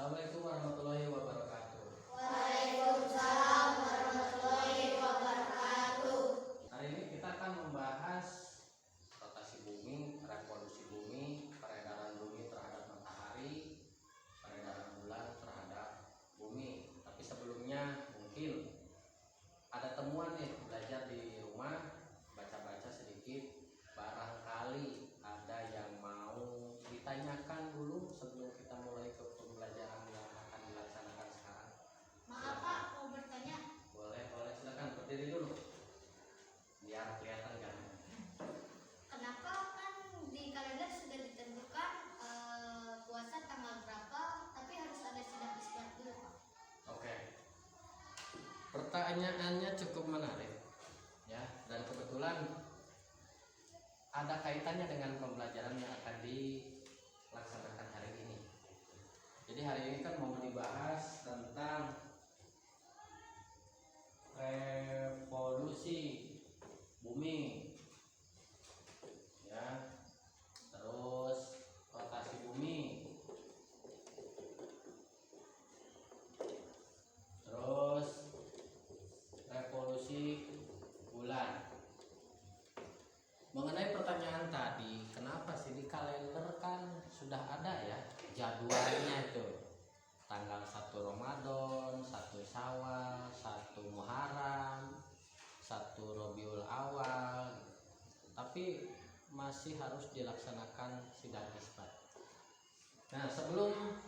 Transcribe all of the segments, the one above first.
Assalamualaikum warahmatullahi wabarakatuh. Waalaikumsalam warahmatullahi wabarakatuh. Hari ini kita akan membahas rotasi bumi, revolusi bumi, peredaran bumi terhadap matahari, peredaran bulan terhadap bumi. Tapi sebelumnya mungkin ada temuan nih, belajar di rumah, baca-baca sedikit. Barangkali ada yang mau ditanyakan dulu sebelum kita mulai ke pembelajaran yang akan dilaksanakan sekarang. Maaf Pak, mau bertanya. Boleh, silakan berdiri dulu biar kelihatan kan. Kenapa kan di kalender sudah ditentukan puasa tanggal berapa, tapi harus ada sidang isbat dulu Pak? Oke. Pertanyaannya cukup menarik ya, dan kebetulan ada kaitannya dengan pembelajaran yang akan dilaksanakan hari ini. Jadi hari ini kan mau dibahas tentang revolusi bumi ya, terus rotasi bumi, terus revolusi bulan. Mengenai pertanyaan tadi, kenapa sih di kalender kan sudah ada ya jadwalnya itu, tanggal 1 Ramadan, 1 Syawal, 1 Muharram, 1 Rabiul Awal, tapi masih harus dilaksanakan sidang isbat. Nah, sebelum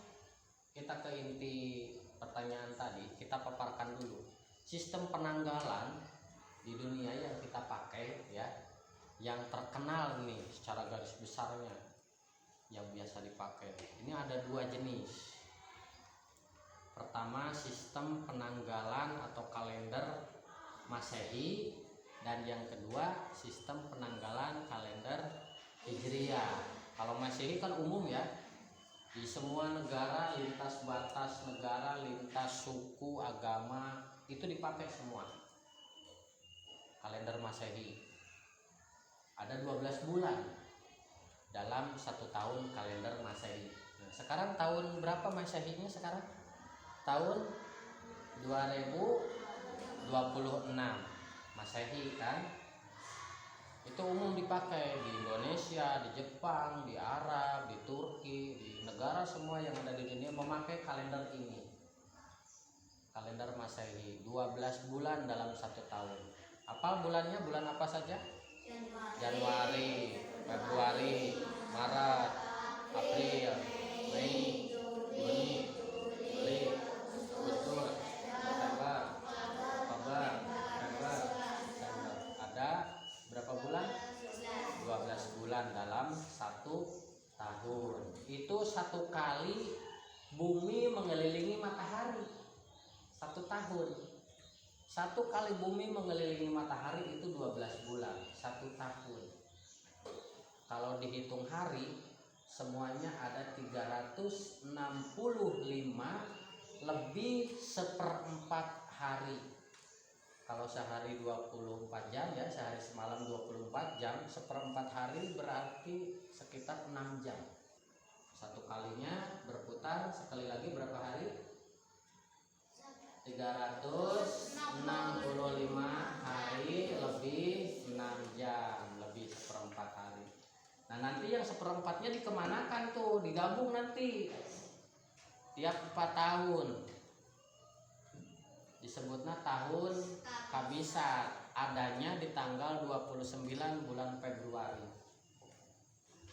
kita ke inti pertanyaan tadi, kita paparkan dulu sistem penanggalan di dunia yang kita pakai ya, yang terkenal nih secara garis besarnya yang biasa dipakai. Ini ada 2 jenis. Pertama, sistem penanggalan atau kalender Masehi, dan yang kedua sistem penanggalan kalender Hijriah. Kalau Masehi kan umum ya, di semua negara, lintas batas negara, lintas suku, agama, itu dipakai semua kalender Masehi. Ada 12 bulan dalam 1 tahun kalender Masehi. Nah, sekarang tahun berapa Masehinya sekarang? Tahun 2026 Masehi kan? Itu umum dipakai di Indonesia, di Jepang, di Arab, di Turki, di negara semua yang ada di dunia memakai kalender ini. Kalender Masehi 12 bulan dalam 1 tahun. Apa bulannya? Bulan apa saja? Januari, Februari, Maret, April, Mei, Juni, Juli, Agustus, September, Oktober, November, Desember. Ada berapa bulan? 12 bulan dalam 1 tahun. Itu 1 kali bumi mengelilingi matahari 1 tahun. 1 kali bumi mengelilingi matahari itu 12 bulan, 1 tahun. Kalau dihitung hari, semuanya ada 365 lebih 1/4 hari. Kalau sehari 24 jam ya, sehari semalam 24 jam, 1/4 hari berarti sekitar 6 jam. 1 kalinya berputar sekali lagi berapa hari? 365 hari lebih 6 jam, lebih 1/4 hari. Nah, nanti yang 1/4-nya dikemanakan tuh? Digabung nanti tiap 4 tahun. Disebutnya tahun kabisat, adanya di tanggal 29 bulan Februari.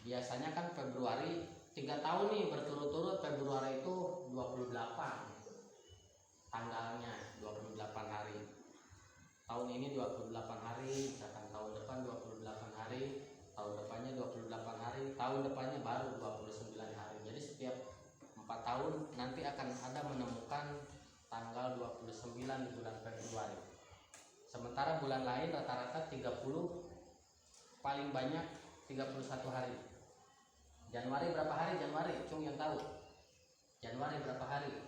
Biasanya kan Februari 3 tahun nih berturut-turut, Februari itu 28 tanggalnya, 28 hari. Tahun ini 28 hari, misalkan tahun depan 28 hari, tahun depannya 28 hari, tahun depannya baru 29 hari. Jadi setiap 4 tahun nanti akan ada menemukan tanggal 29 di bulan Februari. Sementara bulan lain rata-rata 30, paling banyak 31 hari. Januari berapa hari? Januari, Cung yang tahu. Januari berapa hari?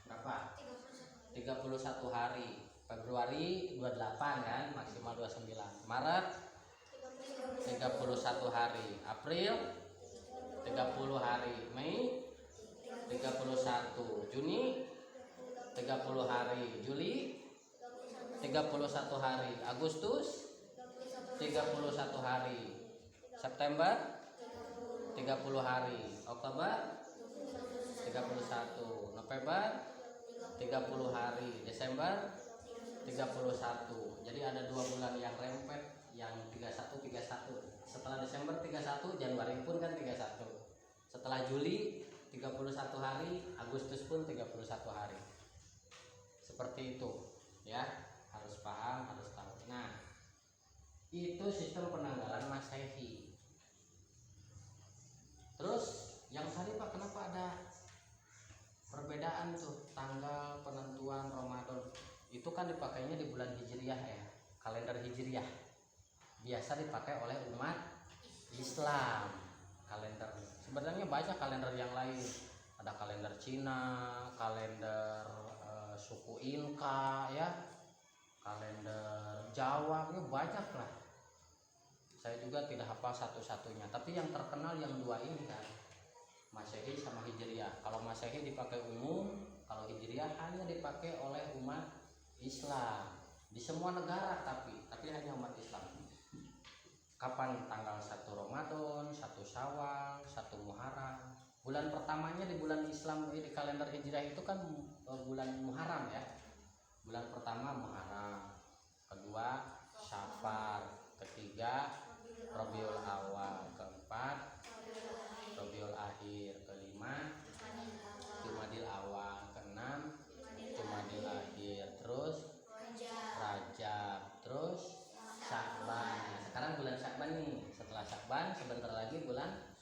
Berapa? 31 hari. Februari 28 kan, maksimal 29. Maret 31 hari. April 30 hari. Mei 30 31. Juni 30 hari. Juli 31 hari. Agustus 31 hari. September 30 hari. Oktober 31. November 30 hari. Desember 31. Jadi ada 2 bulan yang rempet, yang 31. Setelah Desember 31, Januari pun kan 31. Setelah Juli 31 hari, Agustus pun 31 hari. Seperti itu ya, harus paham, harus tahu. Nah, itu sistem penanggalan Masehi. Terus yang tadi Pak, kenapa ada perbedaan tuh tanggal penentuan Ramadan? Itu kan dipakainya di bulan Hijriah ya, kalender Hijriah. Biasa dipakai oleh umat Islam kalender. Sebenarnya banyak kalender yang lain. Ada kalender Cina, kalender suku Inka ya, kalender Jawa, ya banyak lah. Saya juga tidak hafal satu-satunya, tapi yang terkenal yang 2 ini kan, Masehi sama Hijriah. Kalau Masehi dipakai umum, kalau Hijriah hanya dipakai oleh umat Islam di semua negara, tapi hanya umat Islam. Kapan tanggal 1 Ramadan, 1 Syawal, 1 Muharram. Bulan pertamanya di bulan Islam di kalender Hijriah itu kan bulan Muharram ya. Bulan pertama Muharram, kedua Syafar, ketiga Rabiul Awal, keempat Rabiul Akhir, kelima Jumadil Awal, keenam Jumadil Akhir, terus Rajab, terus Syakban. Nah, sekarang bulan Syakban nih. Setelah Syakban sebentar lagi bulan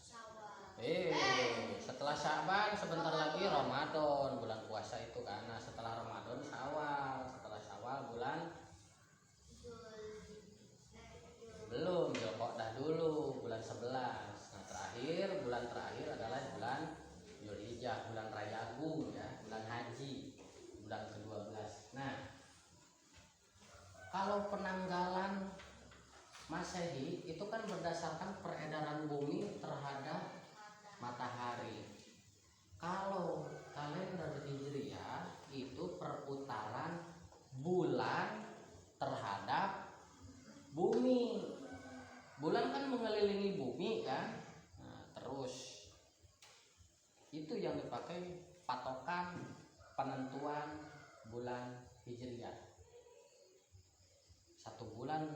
setelah Syakban sebentar lagi Ramadan, bulan puasa itu kan. Nah, setelah Ramadan Syawal, setelah Syawal bulan belum, Dzulqa'dah dulu bulan 11. Nah, bulan terakhir adalah bulan Dzulhijjah, bulan Raya Agung ya, bulan haji, bulan ke-12. Nah, kalau penanggalan Masehi itu kan berdasarkan peredaran bumi terhadap matahari. Kalau kalender Hijriah itu perputaran bulan terhadap bumi. Bulan kan mengelilingi bumi kan. Nah, terus itu yang dipakai patokan penentuan bulan Hijriah. 1 bulan,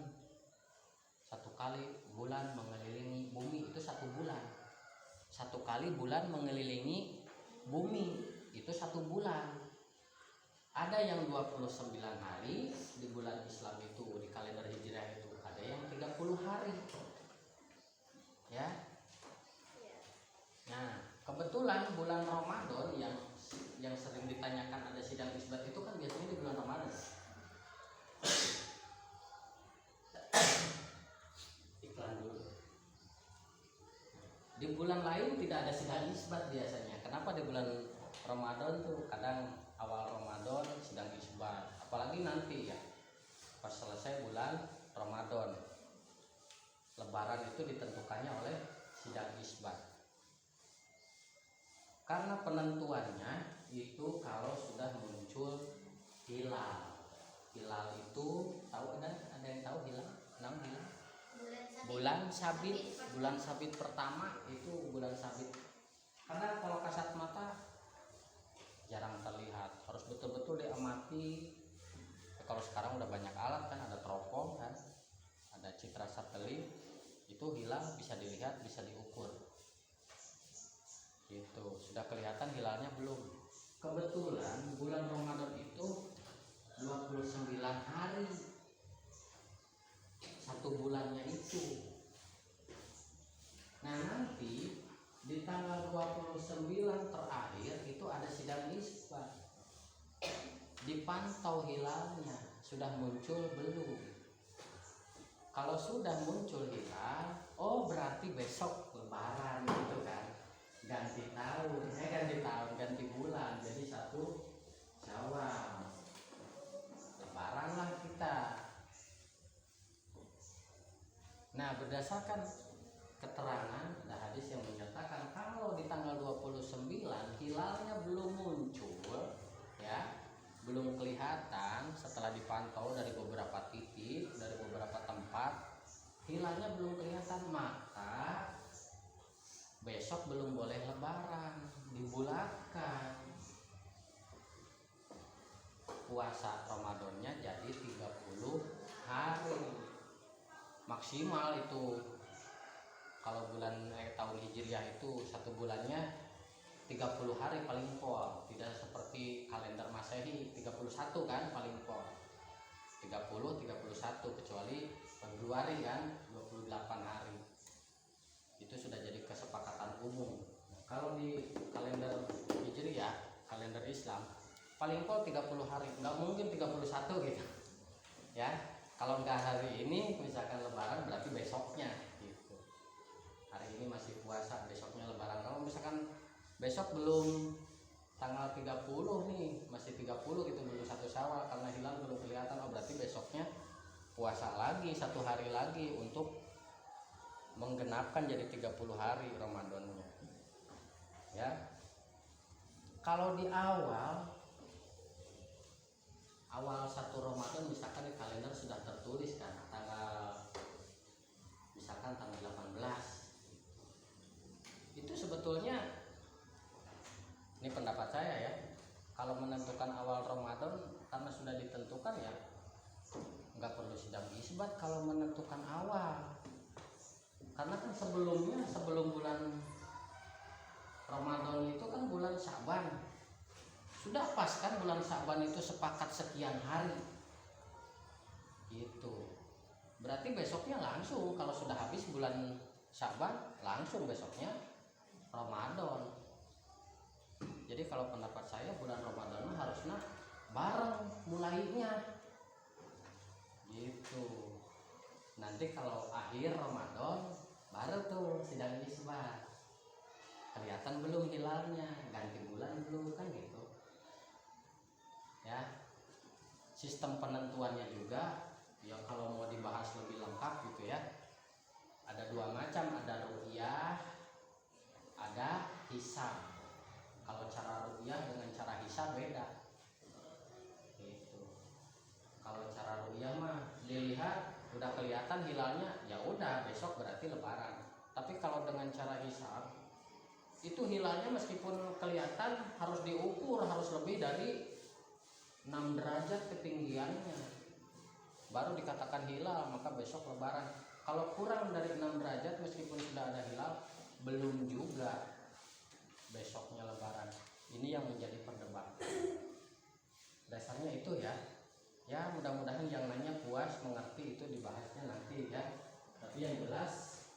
1 kali bulan mengelilingi bumi itu 1 bulan. 1 kali bulan mengelilingi bumi itu 1 bulan. Ada yang 29 hari di bulan Islam itu, di kalender Hijriah itu. Ada yang 30 hari. Ya. Nah, kebetulan bulan Ramadan yang sering ditanyakan ada sidang isbat itu kan biasanya di bulan Ramadan. Iklan dulu. Di bulan lain tidak ada sidang isbat biasanya. Kenapa di bulan Ramadan tuh kadang awal Ramadan sidang isbat, apalagi nanti ya pas selesai bulan Ramadan, Lebaran itu ditentukannya oleh sidang isbat. Karena penentuannya itu kalau sudah muncul hilal. Hilal itu tahu, ada yang tahu hilal? Hilal? Bulan sabit. Bulan sabit pertama itu bulan sabit. Karena kalau kasat mata jarang terlihat, harus betul-betul diamati. Kalau sekarang udah banyak alat kan, ada teropong kan, ada citra satelit, itu hilal bisa dilihat, bisa diukur. Gitu. Sudah kelihatan hilalnya belum? Kebetulan bulan Ramadan itu 29 hari. 1 bulannya itu. Nah, nanti di tanggal 29 terakhir itu ada sidang isbat. Dipantau hilalnya, sudah muncul belum? Kalau sudah muncul hilal, oh berarti besok Lebaran gitu kan. Ganti tahun, ganti bulan, jadi 1 Syawal. Lebaran lah kita. Nah, berdasarkan keterangan ada hadis yang menyatakan kalau di tanggal 29 hilalnya puasa Ramadannya jadi 30 hari maksimal itu. Kalau bulan tahun Hijriah itu satu bulannya 30 hari paling pol, tidak seperti kalender Masehi 31 kan paling pol. 30 31 kecuali Februari kan 28 hari. Itu sudah jadi kesepakatan umum. Nah, kalau di kalender Hijriah, kalender Islam paling pol 30 hari, nggak mungkin 31 gitu. Ya, kalau nggak hari ini misalkan lebaran berarti besoknya gitu. Hari ini masih puasa, besoknya lebaran. Kalau misalkan besok belum tanggal 30 nih, masih 30 gitu, belum 1 Syawal karena hilal belum kelihatan, oh berarti besoknya puasa lagi 1 hari lagi untuk menggenapkan jadi 30 hari Ramadannya. Ya. Kalau di awal 1 Ramadan misalkan di kalender sudah tertulis kan misalkan tanggal 18. Itu sebetulnya, ini pendapat saya ya, kalau menentukan awal Ramadan karena sudah ditentukan ya nggak perlu sidang isbat kalau menentukan awal. Karena kan sebelum bulan Ramadan itu kan bulan Syaban. Sudah pas kan bulan Syaban itu sepakat sekian hari. Gitu. Berarti besoknya langsung, kalau sudah habis bulan Syaban langsung besoknya Ramadan. Jadi kalau pendapat saya bulan Ramadan harusnya bareng mulainya. Gitu. Nanti kalau akhir Ramadan baru tuh sidang isbat. Kelihatan belum hilalnya, ganti bulan belum kan gitu. Ya. Sistem penentuannya juga ya kalau mau dibahas lebih lengkap gitu ya. Ada 2 macam, ada ru'yah, ada hisab. Kalau cara ru'yah dengan cara hisab beda. Gitu. Kalau cara ru'yah mah dilihat udah kelihatan hilalnya, ya udah besok berarti lebaran. Tapi kalau dengan cara hisab itu hilalnya meskipun kelihatan harus diukur, harus lebih dari 6 derajat ketinggiannya baru dikatakan hilal, maka besok lebaran. Kalau kurang dari 6 derajat meskipun sudah ada hilal belum juga besoknya lebaran. Ini yang menjadi perdebatan. Dasarnya itu ya. Ya mudah-mudahan yang nanya puas mengerti, itu dibahasnya nanti ya. Tapi yang jelas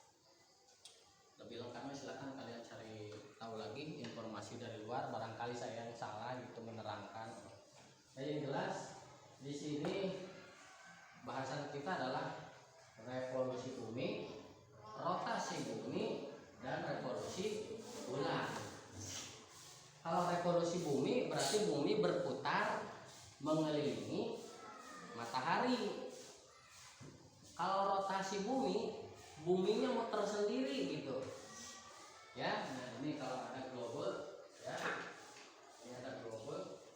lebih lengkapnya silakan kalian cari tahu lagi informasi dari luar. Barangkali saya yang salah gitu menerangkan. Yang jelas di sini bahasan kita adalah revolusi bumi, rotasi bumi, dan revolusi bulan. Kalau revolusi bumi berarti bumi berputar mengelilingi matahari. Kalau rotasi bumi, buminya muter sendiri gitu. Ya, nah ini kalau ada global, ya, ini ada global.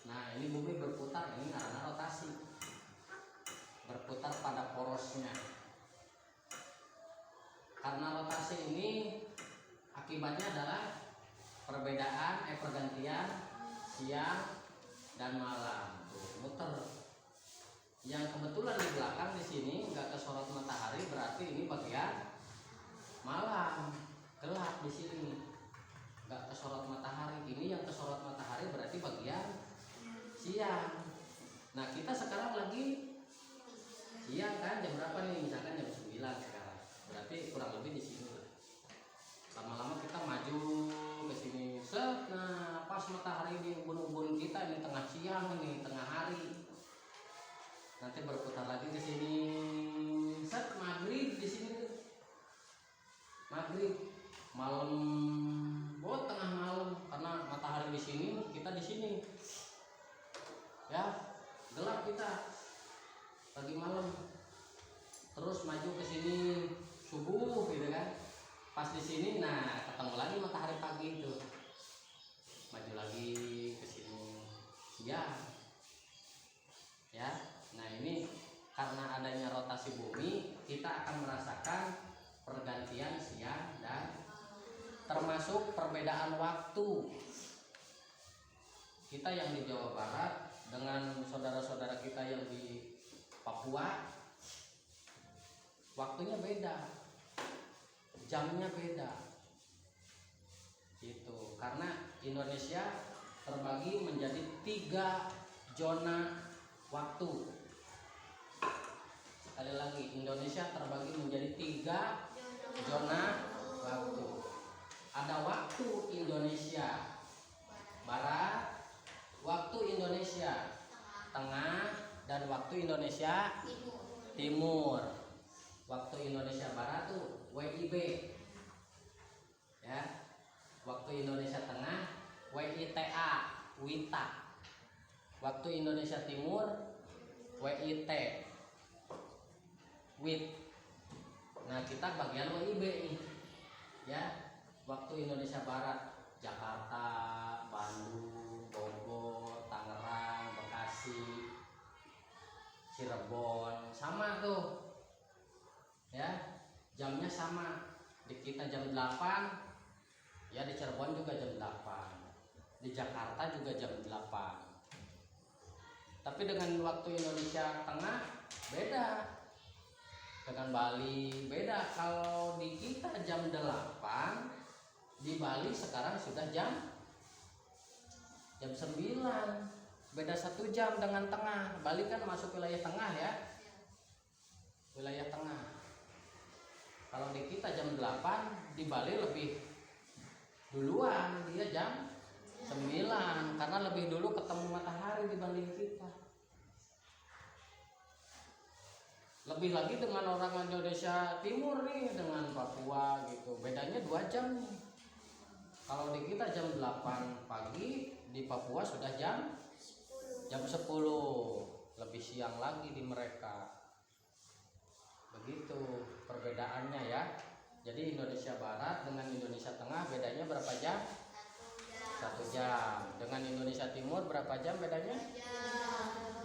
Nah ini bumi berputar, ini karena rotasi, berputar pada porosnya. Karena rotasi ini akibatnya adalah pergantian siang dan malam. Tuh, muter. Yang kebetulan di belakang di sini nggak kesorot matahari berarti ini bagian malam, gelap di sini. Nggak kesorot matahari. Ini yang kesorot matahari berarti bagian siang. Nah kita sekarang lagi siang kan, jam berapa nih? Misalkan jam 9 sekarang. Berarti kurang lebih di sini. Lama-lama kita maju ke sini. Set, nah pas matahari di ubun-ubun kita ini tengah siang, ini tengah hari. Nanti berputar lagi ke sini. Set, maghrib di sini. Maghrib, malam, tengah malam karena matahari di sini, kita di sini. Ya, gelap kita pagi malam. Terus maju ke sini subuh gitu kan. Pas di sini nah ketemu lagi matahari pagi itu. Maju lagi ke sini siang. Ya. Nah, ini karena adanya rotasi bumi, kita akan merasakan pergantian siang dan termasuk perbedaan waktu. kita yang di Jawa Barat dengan saudara-saudara kita yang di Papua, waktunya beda, jamnya beda. Itu karena Indonesia terbagi menjadi 3 zona waktu. Sekali lagi, Indonesia terbagi menjadi 3 zona waktu. Ada waktu Indonesia Barat, waktu Indonesia Tengah, dan waktu Indonesia Timur. Waktu Indonesia Barat tuh WIB, ya. Waktu Indonesia Tengah WITA, WITA. Waktu Indonesia Timur WIT, WIT. Nah, kita bagian WIB nih, ya. Waktu Indonesia Barat Jakarta, Bandung, Bogor, Tangerang, Bekasi, Cirebon, sama tuh, ya. Jamnya sama. Di kita jam 8, ya, di Cirebon juga jam 8, di Jakarta juga jam 8. Tapi dengan waktu Indonesia Tengah beda, dengan Bali beda. Kalau di kita jam 8, di Bali sekarang sudah jam 9, beda 1 jam dengan Tengah. Bali kan masuk wilayah Tengah, ya, wilayah Tengah. Kalau di kita jam 8, di Bali lebih duluan, dia jam 9 karena lebih dulu ketemu matahari dibanding kita. Lebih lagi dengan orang Indonesia Timur nih, dengan Papua gitu, bedanya 2 jam nih. Kalau di kita jam 8 pagi, di Papua sudah jam 10, lebih siang lagi di mereka. Begitu perbedaannya, ya. Jadi Indonesia Barat dengan Indonesia Tengah bedanya berapa jam? 1 jam. Dengan Indonesia Timur berapa jam bedanya?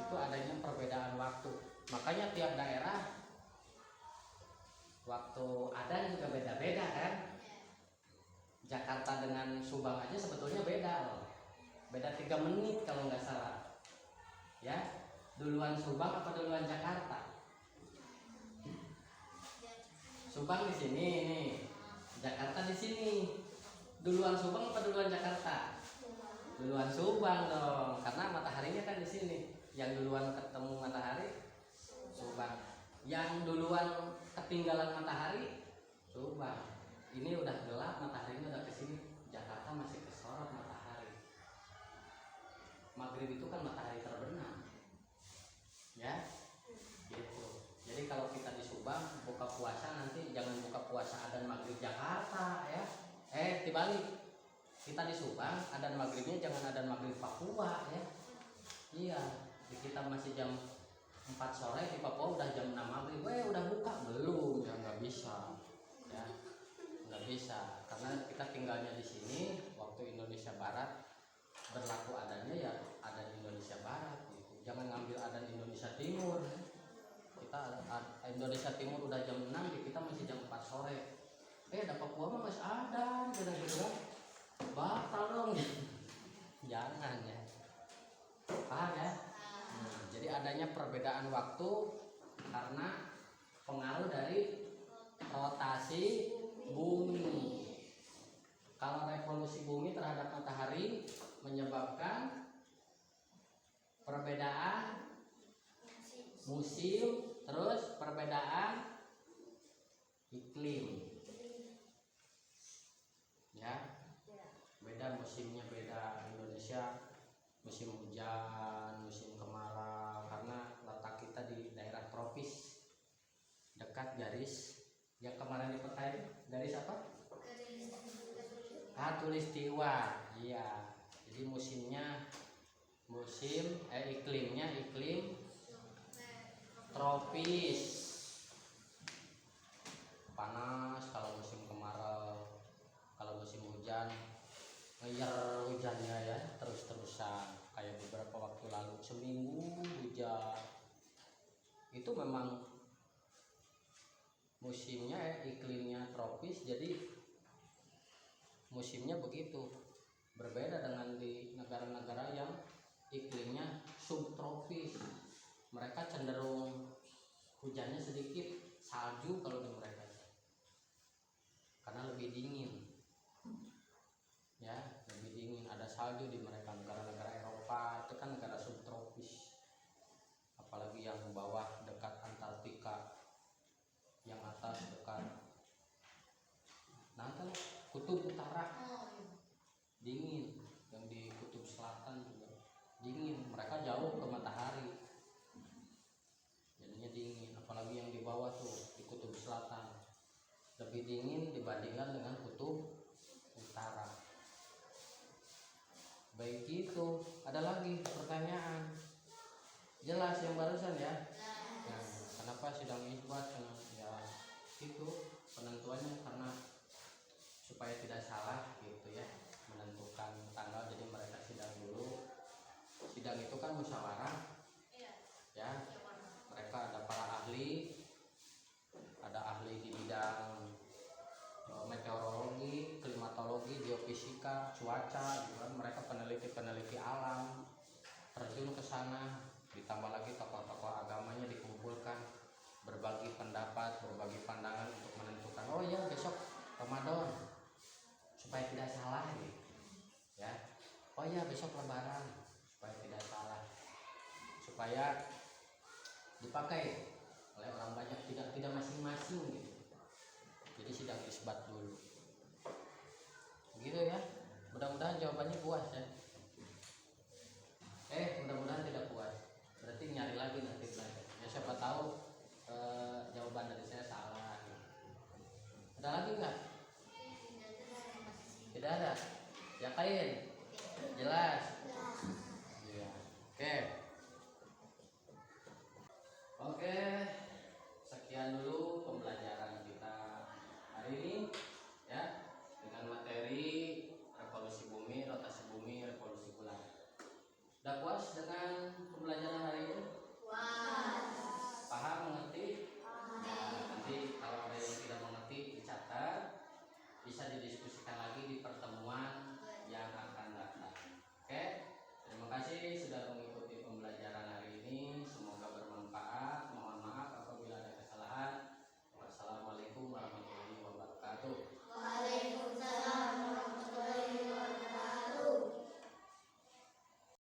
Itu adanya perbedaan waktu. Makanya tiap daerah waktu adzan juga beda-beda, kan? Jakarta dengan Subang aja sebetulnya beda loh. Beda 3 menit kalau nggak salah. Ya, duluan Subang apa duluan Jakarta? Subang di sini nih, Jakarta di sini. Duluan Subang apa duluan Jakarta? Duluan Subang dong, karena mataharinya kan di sini. Yang duluan ketemu matahari Subang. Yang duluan ketinggalan matahari Subang. Ini udah gelap, mataharinya udah kesini, Jakarta masih kesorot matahari. Maghrib itu kan matahari terbenam, ya, gitu. Jadi kalau kita di Subang buka puasa, nanti jangan buka puasa adzan maghrib Jakarta, ya. Dibalik, kita di Subang adzan maghribnya jangan adzan maghrib Papua, ya. Iya, di kita masih jam 4 sore, di Papua udah jam 6 maghrib. Udah buka belum? Ya nggak bisa, ya. Nggak bisa, karena kita tinggalnya di sini. Waktu Indonesia Barat berlaku adanya, ya adzan Indonesia Barat gitu. Jangan ngambil adzan Indonesia Timur. Kita Indonesia Timur udah jam 6, di kita masih jam 4 sore. Ada Papua mah masih adzan, gitu kan? Batal dong. Jangan, ya. Paham, ya? Jadi adanya perbedaan waktu karena pengaruh dari rotasi bumi. Kalau revolusi bumi terhadap matahari menyebabkan perbedaan musim, terus perbedaan iklim, ya. Beda musimnya, beda. Indonesia musim hujan, musim kemarau, karena letak kita di daerah tropis, dekat garis yang kemarin di peta itu, garis apa? Khatulistiwa. Iya. Jadi iklimnya iklim tropis, panas kalau musim kemarau. Kalau musim hujan ngeyer hujannya, ya, terus-terusan kayak beberapa waktu lalu, seminggu hujan. Itu memang musimnya, iklimnya tropis, jadi musimnya begitu, Berbeda dengan di negara-negara yang iklimnya subtropis. Mereka cenderung hujannya sedikit, salju kalau di mereka, karena lebih dingin. Ya, lebih dingin, ada salju di mereka. Negara-negara Eropa itu kan negara subtropis. Apalagi yang bawah dekat Antartika, yang atas dekat kutub utara dingin, yang di kutub selatan juga dingin. Mereka jauh ke matahari, jadinya dingin. Apalagi yang di bawah tuh di kutub selatan lebih dingin dibandingkan dengan kutub utara. Baik, itu ada lagi pertanyaan jelas yang barusan ya. Nah, kenapa sidang isbat? Ya itu penentuannya karena supaya tidak salah gitu ya, menentukan tanggal. Jadi mereka sidang dulu. Sidang itu kan musyawarah ya, mereka ada para ahli, ada ahli di bidang meteorologi, klimatologi, geofisika, cuaca gitu kan. Mereka peneliti alam terjun ke sana, ditambah lagi tokoh-tokoh agamanya dikumpulkan, berbagi pendapat, berbagi pandangan untuk menentukan, oh ya besok Ramadan supaya tidak salah gitu ya, oh ya besok Lebaran supaya tidak salah, supaya dipakai oleh orang banyak, tidak masing-masing gitu. Jadi sidang isbat dulu gitu ya. Mudah-mudahan jawabannya puas ya. Mudah-mudahan tidak puas, berarti nyari lagi nanti belajar ya, siapa tahu jawaban dari saya salah gitu. Ada lagi nggak? Tidak ada. Yakin? Jelas? Iya. Oke.